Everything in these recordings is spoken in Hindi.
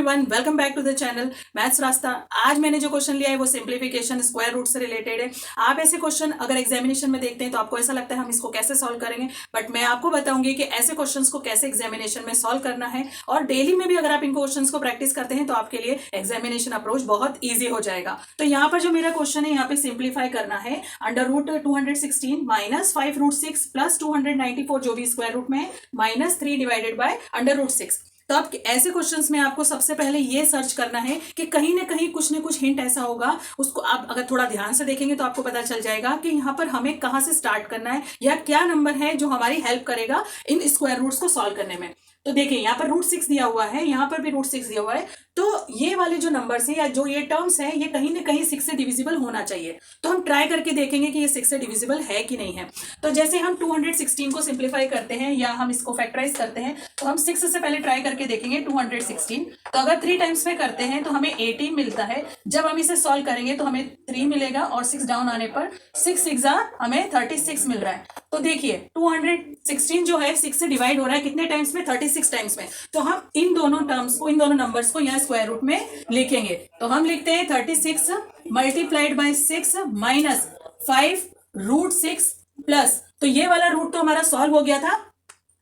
Everyone, welcome back to the channel maths रास्ता। आज मैंने जो क्वेश्चन लिया है वो सिंप्लीफिकेशन स्क्वायर रूट से रिलेटेड है। आप ऐसे क्वेश्चन अगर एग्जामिनेशन में देखते हैं तो आपको ऐसा लगता है हम इसको कैसे सॉल्व करेंगे, बट मैं आपको बताऊंगी कि ऐसे क्वेश्चंस को कैसे एग्जामिनेशन में सॉल्व करना है। और डेली में भी अगर आप इन क्वेश्चंस को प्रैक्टिस करते हैं तो आपके लिए एग्जामिनेशन अप्रोच बहुत ईजी हो जाएगा। तो यहाँ पर जो मेरा क्वेश्चन है यहाँ पे सिंप्लीफाई करना है under root 216 minus 5 root 6 plus 294 जो भी स्क्वायर रूट में है minus 3 divided by under root 6। तो अब ऐसे क्वेश्चंस में आपको सबसे पहले ये सर्च करना है कि कहीं ना कहीं कुछ ना कुछ हिंट ऐसा होगा, उसको आप अगर थोड़ा ध्यान से देखेंगे तो आपको पता चल जाएगा कि यहाँ पर हमें कहाँ से स्टार्ट करना है या क्या नंबर है जो हमारी हेल्प करेगा इन स्क्वायर रूट्स को सॉल्व करने में। तो देखिए यहाँ पर रूट 6 दिया हुआ है, यहाँ पर भी रूट 6 दिया हुआ है, तो ये वाले जो नंबर्स है या जो ये टर्म्स है ये कहीं ना कहीं 6 से डिविजिबल होना चाहिए। तो हम ट्राई करके देखेंगे कि ये 6 से डिविजिबल है कि नहीं है। तो जैसे हम 216 को सिंप्लीफाई करते हैं या हम इसको फैक्टराइज करते हैं तो हम 6 से पहले ट्राई करके देखेंगे 216। तो अगर 3 टाइम्स में करते हैं तो हमें 18 मिलता है। जब हम इसे सॉल्व करेंगे तो हमें 3 मिलेगा और 6 डाउन आने पर 6 6 हमें 36 मिल रहा है। तो देखिए 216 जो है 6 से डिवाइड हो रहा है कितने टाइम्स में, 36 टाइम्स में। तो हम इन दोनों टर्म्स को, इन दोनों नंबर्स को यहाँ स्क्वायर रूट में लिखेंगे। तो हम लिखते हैं 36 multiplied by 6 minus 5 root 6 plus, तो ये वाला रूट तो हमारा सॉल्व हो गया था।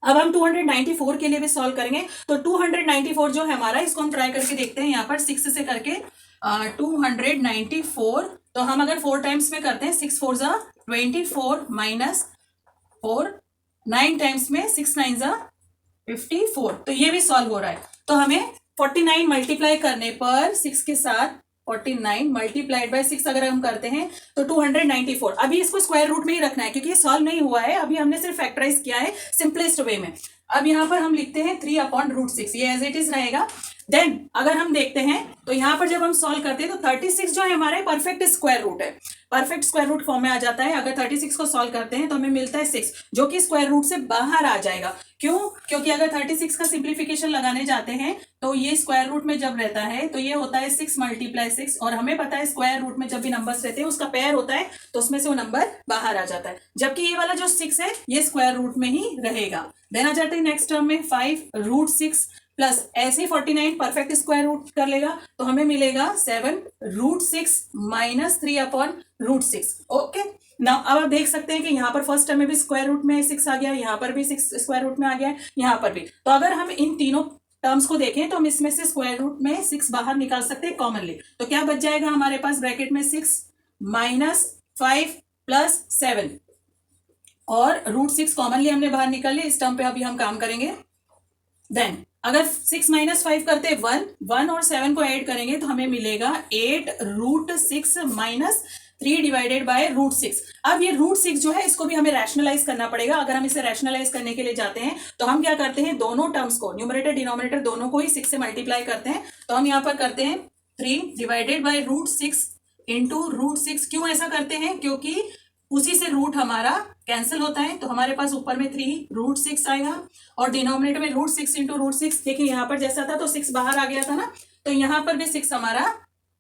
अब हम 294 के लिए भी सॉल्व करेंगे। तो 294 जो है हमारा, इसको हम ट्राई करके देखते हैं यहाँ पर 6 से करके 294। तो हम अगर 4 टाइम्स में करते हैं 6 4 24 माइनस 4, 9 टाइम्स में 6 9 54। तो ये भी सॉल्व हो रहा है। तो हमें 49 मल्टीप्लाई करने पर 6 के साथ 49 मल्टीप्लाइड बाय 6 अगर हम करते हैं तो 294। अभी इसको स्क्वायर रूट में ही रखना है क्योंकि ये सॉल्व नहीं हुआ है, अभी हमने सिर्फ फैक्टराइज किया है सिंपलेस्ट वे में। अब यहाँ पर हम लिखते हैं 3 अपॉन रूट 6, ये एज इट इज रहेगा। देन अगर हम देखते हैं तो यहाँ पर जब हम सॉल्व करते हैं तो 36 जो है हमारा परफेक्ट स्क्वायर रूट है, परफेक्ट स्क्वायर रूट फॉर्म में आ जाता है। अगर 36 को सॉल्व करते हैं तो हमें मिलता है 6 जो कि स्क्वायर रूट से बाहर आ जाएगा। क्यों? क्योंकि अगर 36 का सिंप्लीफिकेशन लगाने जाते हैं तो ये स्क्वायर रूट में जब रहता है तो ये होता है 6 मल्टीप्लाई 6, और हमें पता है स्क्वायर रूट में जब भी नंबर्स रहते हैं उसका पेयर होता है तो उसमें से वो नंबर बाहर आ जाता है। जबकि ये वाला जो 6 है ये स्क्वायर रूट में ही रहेगा। देन आ जाते हैं नेक्स्ट टर्म में 5 रूट 6 प्लस ऐसे 49 परफेक्ट स्क्वायर रूट कर लेगा तो हमें मिलेगा 7 root 6 minus 3 upon root 6। Okay, now अब आप देख सकते हैं कि यहाँ पर फर्स्ट टर्म में भी स्क्वायर रूट में 6 आ गया, यहाँ पर भी 6 स्क्वायर रूट में आ गया है, यहाँ पर भी। तो अगर हम इन तीनों टर्म्स को देखें तो हम इसमें से स्क्वायर रूट में 6 बाहर निकाल सकते हैं कॉमनली। तो क्या बच जाएगा हमारे पास ब्रैकेट में 6 माइनस 5 प्लस 7, और रूट 6 कॉमनली हमने बाहर निकाल लिया। इस टर्म पे अभी हम काम करेंगे। देन अगर 6 माइनस 5 करते 1 और 7 को ऐड करेंगे तो हमें मिलेगा 8 root 6 minus 3 divided by root 6। अब ये रूट 6 जो है इसको भी हमें रैशनलाइज करना पड़ेगा। अगर हम इसे रैशनलाइज करने के लिए जाते हैं तो हम क्या करते हैं, दोनों टर्म्स को, न्यूमरेटर डिनोमिनेटर दोनों को ही 6 से मल्टीप्लाई करते हैं। तो हम यहाँ पर करते हैं 3 divided by root 6 into root 6। क्यों ऐसा करते हैं? क्योंकि उसी से रूट हमारा कैंसिल होता है। तो हमारे पास ऊपर में 3 रूट 6 आएगा और डिनोमिनेटर में रूट 6 इंटू रूट 6। देखिए यहाँ पर जैसा था तो 6 बाहर आ गया था ना, तो यहाँ पर भी 6 हमारा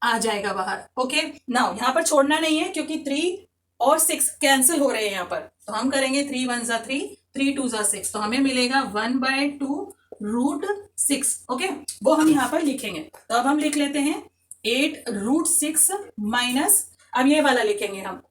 आ जाएगा बाहर। ओके, नाउ यहाँ पर छोड़ना नहीं है क्योंकि 3 और 6 कैंसिल हो रहे हैं यहाँ पर। तो हम करेंगे 3 1 3, 3 2 6, तो हमें मिलेगा 1/2 रूट 6। ओके, वो हम यहाँ पर लिखेंगे। तो अब हम लिख लेते हैं 8 रूट 6 माइनस, अब ये वाला लिखेंगे हम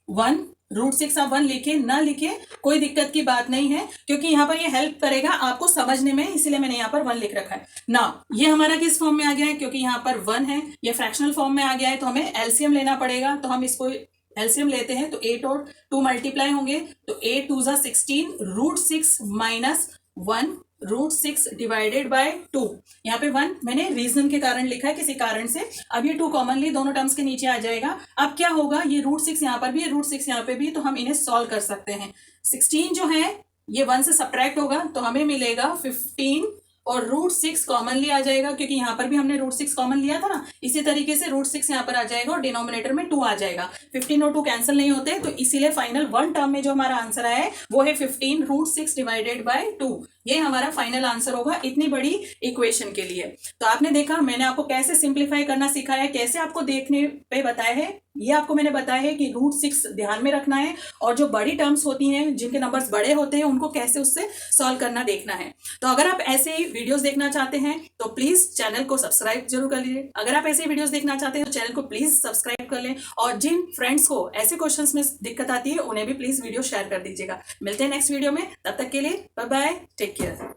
1 रूट 6। आप 1 लिखे ना लिखे कोई दिक्कत की बात नहीं है क्योंकि यहाँ पर ये हेल्प करेगा आपको समझने में, इसीलिए मैंने यहाँ पर 1 लिख रखा है ना। ये हमारा किस फॉर्म में आ गया है? क्योंकि यहाँ पर 1 है, ये फ्रैक्शनल फॉर्म में आ गया है तो हमें एलसीएम लेना पड़ेगा। तो हम इसको एलसीएम लेते हैं तो 8 और 2 मल्टीप्लाई होंगे तो 8 2 16 root 6 minus 1 root 6 divided by 2। यहाँ पे 1 मैंने रीजन के कारण लिखा है, किसी कारण से। अब ये 2 कॉमनली दोनों टर्म्स के नीचे आ जाएगा। अब क्या होगा, ये रूट 6 यहाँ पर भी है, रूट 6 यहाँ पे भी, तो हम इन्हें सॉल्व कर सकते हैं। 16 जो है ये 1 से सब्ट्रैक्ट होगा तो हमें मिलेगा 15 और रूट 6 कॉमनली आ जाएगा क्योंकि यहाँ पर भी हमने रूट 6 कॉमन लिया था ना। इसी तरीके से रूट 6 यहाँ पर आ जाएगा और डिनोमिनेटर में 2 आ जाएगा। 15 और 2 कैंसिल नहीं होते, तो इसीलिए फाइनल 1 टर्म में जो हमारा आंसर आया है वो है 15 रूट 6 डिवाइडेड बाय 2। ये हमारा फाइनल आंसर होगा इतनी बड़ी इक्वेशन के लिए। तो आपने देखा मैंने आपको कैसे सिंप्लीफाई करना सिखाया है, कैसे आपको देखने पे बताया है, ये आपको मैंने बताया है कि √6 ध्यान में रखना है और जो बड़ी टर्म्स होती हैं जिनके नंबर्स बड़े होते हैं उनको कैसे उससे सॉल्व करना देखना है। तो अगर आप ऐसे ही वीडियोस देखना चाहते हैं तो प्लीज चैनल को सब्सक्राइब जरूर कर लीजिए। अगर आप ऐसे ही वीडियोस देखना चाहते हैं तो चैनल को प्लीज सब्सक्राइब कर लें, और जिन फ्रेंड्स को ऐसे क्वेश्चंस में दिक्कत आती है उन्हें भी प्लीज वीडियो शेयर कर दीजिएगा। मिलते हैं नेक्स्ट वीडियो में, तब तक के लिए बाय बाय, टेक केयर।